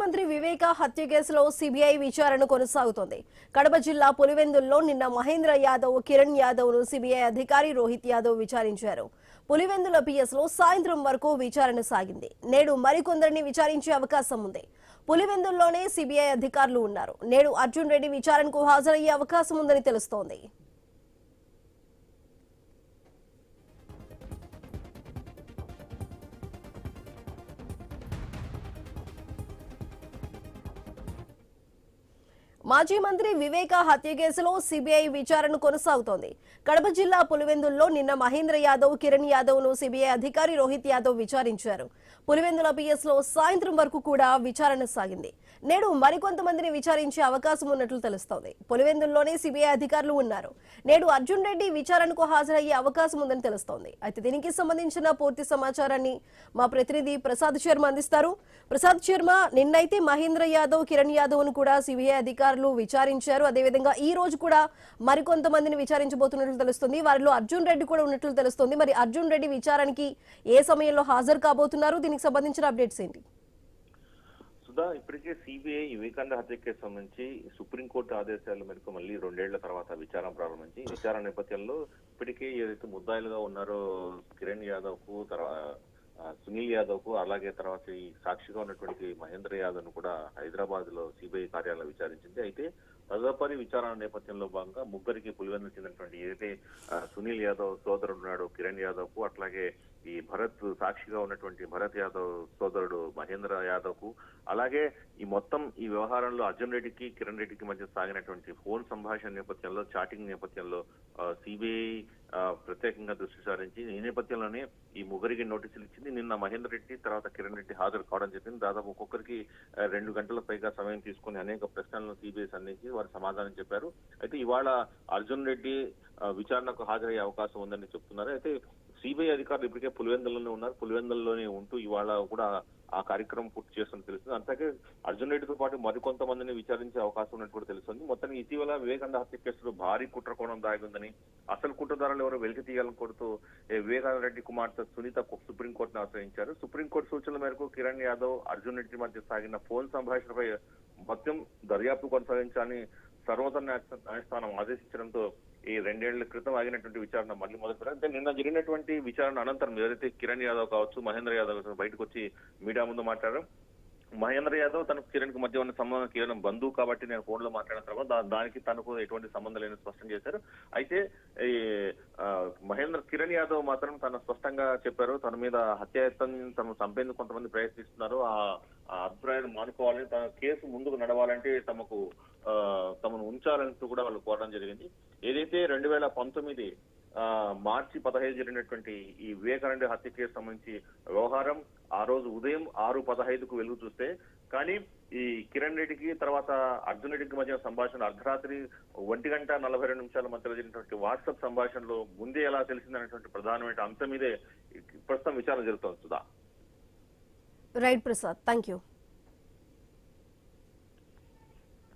మంత్రి వివేక హత్య కేసులో సిబిఐ విచారణ కొనసాగుతోంది. కడప జిల్లా పులివెందుల్లో నిన్న మహేంద్ర యాదవ్, కిరణ్ యాదవ్ ను సిబిఐ అధికారి రోహిత్ యాదవ్ విచారించారు. పులివెందుల పిఎస్ లో సాయంత్రం వరకు విచారణ సాగింది. నేడు మరికొందరిని విచారించే అవకాశం ఉంది. పులివెందుల్లోనే సిబిఐ అధికారులు ఉన్నారు. నేడు అర్జున్ రెడ్డి విచారణకు హాజరయ్యే అవకాశం ఉందని తెలుస్తోంది. మాజీ మంత్రి వివేక హత్య కేసులో సిబిఐ విచారణ కొనసాగుతోంది. కడప జిల్లా పులివెందుల్లో నిన్న మహేంద్ర యాదవ్, కిరణ్ యాదవ్ ను సిబిఐ అధికారి రోహిత్ యాదవ్ విచారించారు. పులివెందుల పిఎస్ లో సాయంత్రం వరకు కూడా విచారణ సాగింది. నేడు మరికొంతమందిని విచారించే అవకాశం ఉన్నట్లు తెలుస్తోంది. పులివెందుల్లోనే సిబిఐ అధికారులు ఉన్నారు. నేడు అర్జున్ రెడ్డి విచారణకు హాజరయ్యే అవకాశం ఉందని తెలుస్తోంది. అయితే దీనికి సంబంధించిన పూర్తి సమాచారాన్ని మా ప్రతినిధి ప్రసాద్ శర్మ అందిస్తారు. ప్రసాద్ శర్మ, నిన్నైతే మహేంద్ర యాదవ్, కిరణ్ యాదవ్ ను కూడా సిబిఐ అధికారులు విచారించారు. అదేవిధంగా ఈ రోజు కూడా మరికొంతమందిని విచారించబోతున్నట్లు తెలుస్తుంది. వారిలో అర్జున్ రెడ్డి కూడా ఉన్నట్లు తెలుస్తుంది. మరి అర్జున్ రెడ్డి విచారణకి ఏ సమయంలో హాజరు కాబోతున్నారు? దీనికి సంబంధించిన అప్డేట్స్ ఏంటి? సుధా, ఇప్పటికే సిబిఐ వివేకానంద హత్య కేసు సంబంధించి సుప్రీంకోర్టు ఆదేశాల మేరకు మళ్ళీ 2 ఏళ్ల తర్వాత విచారణ ప్రారంభించి విచారణ నేపథ్యంలో ఇప్పటికే ఏదైతే ముద్దాయిలుగా ఉన్నారో కిరణ్ యాదవ్ కు, సునీల్ యాదవ్ కు, అలాగే తర్వాత ఈ సాక్షిగా ఉన్నటువంటి మహేంద్ర యాదవ్ ను కూడా హైదరాబాద్ లో సిబిఐ కార్యాలయం విచారించింది. అయితే తదుపరి విచారణ నేపథ్యంలో భాగంగా ముగ్గురికి పులివెందులు చెందినటువంటి ఏదైతే సునీల్ యాదవ్ సోదరుడు ఉన్నాడు కిరణ్ యాదవ్ కు, అట్లాగే ఈ భరత్ సాక్షిగా ఉన్నటువంటి భరత్ యాదవ్ సోదరుడు మహేంద్ర యాదవ్ కు, అలాగే ఈ మొత్తం ఈ వ్యవహారంలో అర్జున్ రెడ్డికి కిరణ్ రెడ్డికి మధ్య సాగినటువంటి ఫోన్ సంభాషణ నేపథ్యంలో, చాటింగ్ నేపథ్యంలో సిబిఐ ప్రత్యేకంగా దృష్టి సారించి ఈ నేపథ్యంలోనే ఈ ముగ్గురికి నోటీసులు ఇచ్చింది. నిన్న మహేందర్ రెడ్డి తర్వాత కిరణ్ రెడ్డి హాజరు కావడం చెప్పింది. దాదాపు ఒక్కొక్కరికి 2 గంటల పైగా సమయం తీసుకుని అనేక ప్రశ్నలను సిబిఐ సంధించి వారు సమాధానం చెప్పారు. అయితే ఇవాళ అర్జున్ రెడ్డి విచారణకు హాజరయ్యే అవకాశం ఉందని చెప్తున్నారు. అయితే సిబిఐ అధికారులు ఇప్పటికే పులివెందుల్లోనే ఉన్నారు. పులివెందుల్లోనే ఉంటూ ఇవాళ కూడా ఆ కార్యక్రమం పూర్తి చేస్తున్నట్టు తెలుస్తుంది. అంతకే అర్జున్ రెడ్డితో పాటు మరికొంతమందిని విచారించే అవకాశం ఉన్నట్టు కూడా తెలుస్తుంది. మొత్తానికి ఇటీవల వివేకానంద హత్య కేసులో భారీ కుట్రకోణం దాగి ఉందని, అసలు కుట్రదారులు ఎవరో వెలికి తీయాలని కోరుతూ వివేకానంద రెడ్డి కుమార్తె సునీత సుప్రీంకోర్టును ఆశ్రయించారు. సుప్రీంకోర్టు సూచనల మేరకు కిరణ్ యాదవ్, అర్జున్ రెడ్డి మధ్య సాగిన ఫోన్ సంభాషణపై మొత్తం దర్యాప్తు కొనసాగించాలని సర్వోన్నత న్యాయస్థానం ఆదేశించడంతో ఈ 2 ఏళ్ల క్రితం ఆగినటువంటి విచారణ మళ్ళీ మొదలు. అంటే నిన్న జరిగినటువంటి విచారణ అనంతరం ఏదైతే కిరణ్ యాదవ్ కావచ్చు, మహేంద్ర యాదవ్ బయటకు వచ్చి మీడియా ముందు మాట్లాడారు. మహేంద్ర యాదవ్ తనకు కిరణ్ కు మధ్య ఉన్న సంబంధం కేవలం బంధువు కాబట్టి నేను ఫోన్ లో మాట్లాడిన తర్వాత దానికి తనకు ఎటువంటి సంబంధం లేని స్పష్టం చేశారు. అయితే ఈ కిరణ్ యాదవ్ మాత్రం తను స్పష్టంగా చెప్పారు, తన మీద హత్యాయత్నం తను చంపేందుకు కొంతమంది ప్రయత్నిస్తున్నారు, ఆ అభిప్రాయాన్ని మానుకోవాలని, తన కేసు ముందుకు నడవాలంటే తమను ఉంచాలంటూ కూడా వాళ్ళు కోరడం జరిగింది. ఏదైతే 2019 మార్చి 15 జరిగినటువంటి ఈ వివేకానంద హత్య కేసు సంబంధించి వ్యవహారం ఆ రోజు ఉదయం 6:15కు వెలుగు చూస్తే, కానీ ఈ కిరణ్ రెడ్డికి తర్వాత అర్జున్ రెడ్డికి మధ్య సంభాషణ అర్ధరాత్రి 1:42 మధ్యలో జరిగినటువంటి వాట్సాప్ సంభాషణలో ముందే ఎలా తెలిసిందనేటువంటి ప్రధానమైన అంశం మీదే ప్రస్తుతం విచారణ జరుగుతోంది. Sudha. Right Prasad, thank you.